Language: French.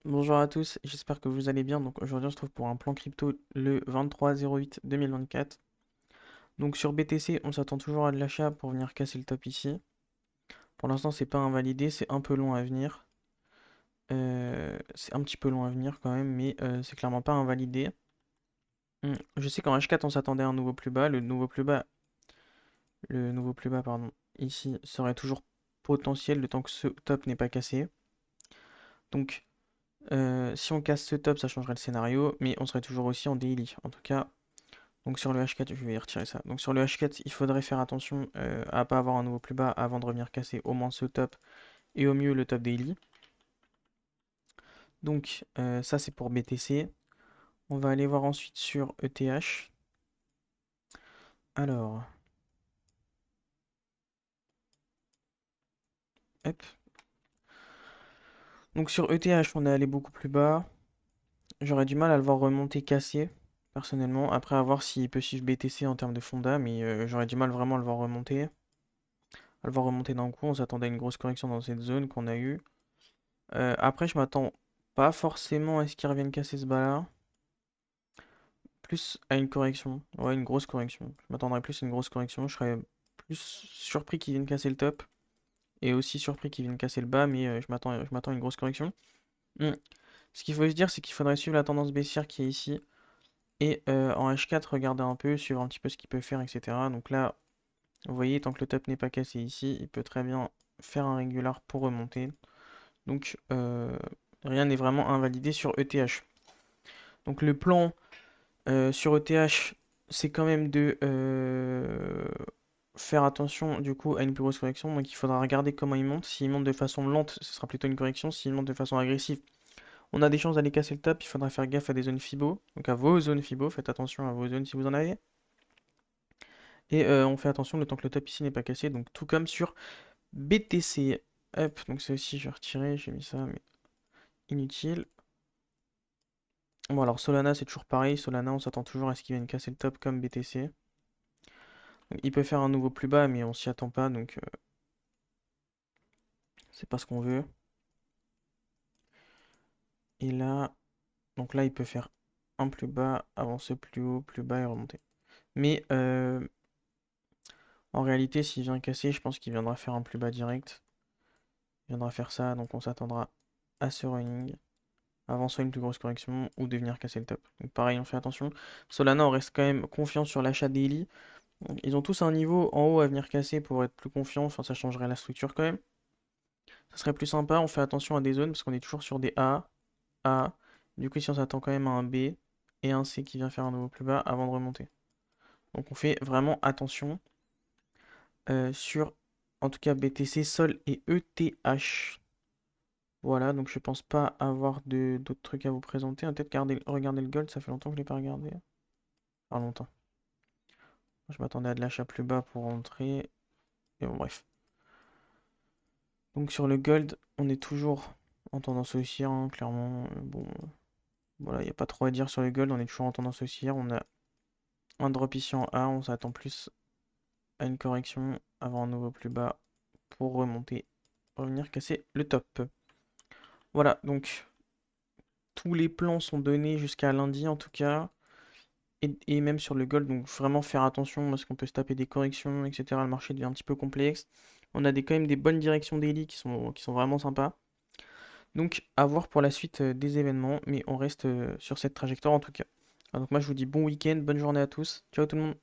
Bonjour à tous, j'espère que vous allez bien. Donc aujourd'hui on se trouve pour un plan crypto le 23/08/2024. Donc sur BTC, on s'attend toujours à de l'achat pour venir casser le top ici. Pour l'instant c'est pas invalidé, c'est un peu long à venir. C'est un petit peu long à venir quand même, mais c'est clairement pas invalidé. Je sais qu'en H4 on s'attendait à un nouveau plus bas. Le nouveau plus bas pardon, ici serait toujours potentiel le temps que ce top n'est pas cassé. Donc si on casse ce top ça changerait le scénario, mais on serait toujours aussi en daily. En tout cas, donc sur le H4, je vais retirer ça. Donc sur le H4, il faudrait faire attention à pas avoir un nouveau plus bas avant de revenir casser au moins ce top et au mieux le top daily. Donc ça c'est pour BTC. On va aller voir ensuite sur ETH. Alors, hop. Donc sur ETH, on est allé beaucoup plus bas. J'aurais du mal à le voir remonter cassé, personnellement. Après, à voir s'il peut suivre BTC en termes de fonda, mais j'aurais du mal vraiment à le voir remonter. À le voir remonter d'un coup, on s'attendait à une grosse correction dans cette zone qu'on a eue. Après, je m'attends pas forcément à ce qu'il revienne casser ce bas-là. Plus à une correction. Ouais, une grosse correction. Je m'attendrais plus à une grosse correction. Je serais plus surpris qu'il vienne casser le top. Et aussi surpris qu'il vienne casser le bas, mais je m'attends à une grosse correction. Hmm. Ce qu'il faut se dire, c'est qu'il faudrait suivre la tendance baissière qui est ici. Et en H4, regarder un peu, suivre un petit peu ce qu'il peut faire, etc. Donc là, vous voyez, tant que le top n'est pas cassé ici, il peut très bien faire un régular pour remonter. Donc rien n'est vraiment invalidé sur ETH. Donc le plan sur ETH, c'est quand même de faire attention du coup à une plus grosse correction. Donc il faudra regarder comment il monte. S'il monte de façon lente, ce sera plutôt une correction. S'il monte de façon agressive, on a des chances d'aller casser le top. Il faudra faire gaffe à des zones Fibo. Donc à vos zones Fibo, faites attention à vos zones si vous en avez. Et on fait attention le temps que le top ici n'est pas cassé. Donc tout comme sur BTC. Hop, donc ça aussi je vais retirer, j'ai mis ça, mais inutile. Bon alors Solana c'est toujours pareil. Solana on s'attend toujours à ce qu'il vienne casser le top comme BTC. Donc, il peut faire un nouveau plus bas, mais on s'y attend pas, donc c'est pas ce qu'on veut. Et là, donc là, il peut faire un plus bas, avancer plus haut, plus bas et remonter. Mais en réalité, s'il vient casser, je pense qu'il viendra faire un plus bas direct. Il viendra faire ça, donc on s'attendra à ce running, avant soit une plus grosse correction ou de venir casser le top. Donc pareil, on fait attention. Solana, on reste quand même confiant sur l'achat daily. Donc, ils ont tous un niveau en haut à venir casser pour être plus confiant. Enfin, ça changerait la structure quand même. Ça serait plus sympa. On fait attention à des zones parce qu'on est toujours sur des A. Du coup, ici, on s'attend quand même à un B et un C qui vient faire un nouveau plus bas avant de remonter. Donc, on fait vraiment attention sur, en tout cas, BTC, Sol et ETH. Voilà, donc je pense pas avoir d'autres trucs à vous présenter. Peut-être regarder le gold, ça fait longtemps que je l'ai pas regardé. Pas longtemps. Je m'attendais à de l'achat plus bas pour rentrer. Et bon, bref. Donc sur le gold, on est toujours en tendance haussière, hein, clairement. Bon, voilà, il n'y a pas trop à dire sur le gold, on est toujours en tendance haussière. On a un drop ici en A, on s'attend plus à une correction avant un nouveau plus bas pour remonter, revenir casser le top. Voilà, donc tous les plans sont donnés jusqu'à lundi en tout cas, et même sur le gold, donc vraiment faire attention parce qu'on peut se taper des corrections, etc. Le marché devient un petit peu complexe. On a quand même des bonnes directions daily qui sont vraiment sympas. Donc à voir pour la suite des événements, mais on reste sur cette trajectoire en tout cas. Alors, donc moi je vous dis bon week-end, bonne journée à tous. Ciao tout le monde.